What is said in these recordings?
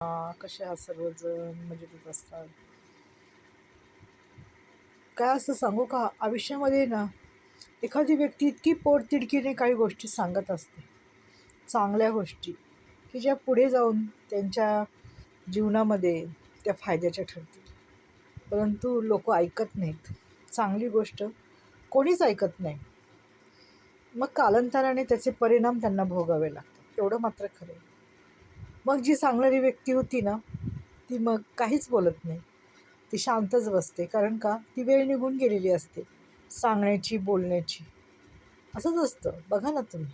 कसे आहात सर्वजण? मजेतच असतात. काय असं सांगू का, आयुष्यामध्ये ना एखादी व्यक्ती इतकी पोटतिडकीने काही गोष्टी सांगत असते, चांगल्या गोष्टी की ज्या पुढे जाऊन त्यांच्या जीवनामध्ये त्या फायद्याच्या ठरतील. परंतु लोक ऐकत नाहीत. चांगली गोष्ट कोणीच ऐकत नाही. मग कालांतराने त्याचे परिणाम त्यांना भोगावे लागतात, एवढं मात्र खरं आहे. मग जी सांगणारी व्यक्ती होती ना, ती मग काहीच बोलत नाही. ती शांतच बसते. कारण का, ती वेळ निघून गेलेली असते सांगण्याची, बोलण्याची. असंच असतं बघा ना तुम्ही.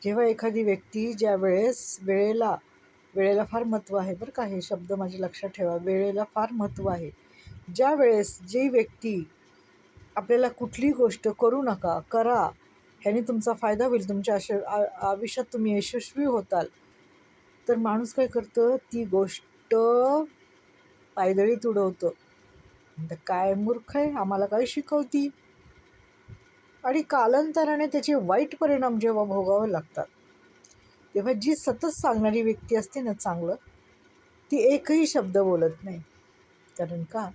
जेव्हा एखादी व्यक्ती ज्या वेळेस वेळेला फार महत्त्व आहे बरं का, हे शब्द माझे लक्षात ठेवा. वेळेला फार महत्त्व आहे. ज्या वेळेस जी व्यक्ती आपल्याला कुठलीही गोष्ट करू नका, करा, ह्याने तुमचा फायदा होईल, तुमच्या आयुष्यात तुम्ही यशस्वी होताल, तर माणूस काय करतं, ती गोष्ट पायदळीत उडवतं. म्हणतं काय मूर्ख आहे, आम्हाला काय शिकवती. आणि कालांतराने त्याचे वाईट परिणाम जेव्हा भोगावे लागतात, तेव्हा जी सतत सांगणारी व्यक्ती असते ना चांगलं, ती एकही शब्द बोलत नाही. कारण का,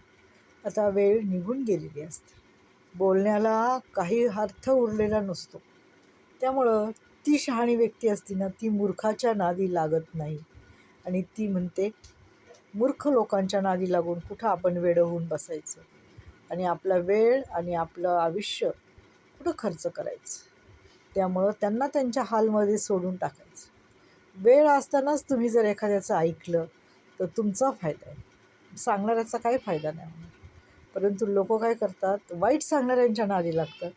आता वेळ निघून गेलेली असते. बोलण्याला काही अर्थ उरलेला नसतो. त्यामुळं ती शहाणी व्यक्ती असते ना, ती मूर्खाच्या नादी लागत नाही. आणि ती म्हणते, मूर्ख लोकांच्या नादी लागून कुठं आपण वेडं होऊन बसायचं आणि आपला वेळ आणि आपलं आयुष्य कुठं खर्च करायचं. त्यामुळं त्यांना त्यांच्या हालमध्ये सोडून टाकायचं. वेळ असतानाच तुम्ही जर एखाद्याचं ऐकलं तर तुमचा फायदा आहे, सांगणाऱ्याचा काही फायदा नाही होणार. परंतु लोक काय करतात, वाईट सांगणाऱ्यांच्या नादी लागतात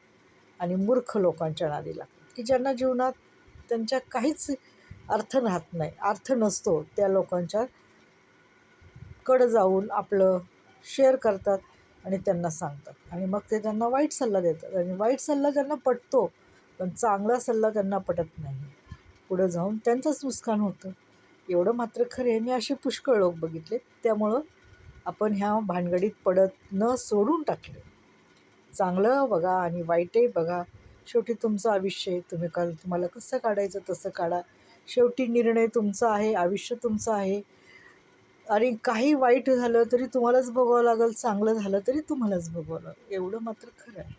आणि मूर्ख लोकांच्या नादी लागतात, की ज्यांना जीवनात त्यांच्या काहीच अर्थ राहत नाही, अर्थ नसतो. त्या लोकांच्या कडं जाऊन आपलं शेअर करतात आणि त्यांना सांगतात आणि मग ते त्यांना वाईट सल्ला देतात आणि वाईट सल्ला त्यांना पटतो, पण चांगला सल्ला त्यांना पटत नाही. पुढं जाऊन त्यांचंच नुकसान होतं, एवढं मात्र खरं आहे. मी असे पुष्कळ लोक बघितले. त्यामुळं आपण ह्या भानगडीत पडत न सोडून टाकले. चांगलं बघा आणि वाईटही बघा. शेवटी तुमचं आयुष्य आहे, तुम्हाला कसं काढायचं तसं काढा. शेवटी निर्णय तुमचा आहे, आयुष्य तुमचं आहे. आणि काही वाईट झालं तरी तुम्हालाच भोगावं लागेल, चांगलं झालं तरी तुम्हालाच भोगावं लागेल, एवढं मात्र खरं आहे.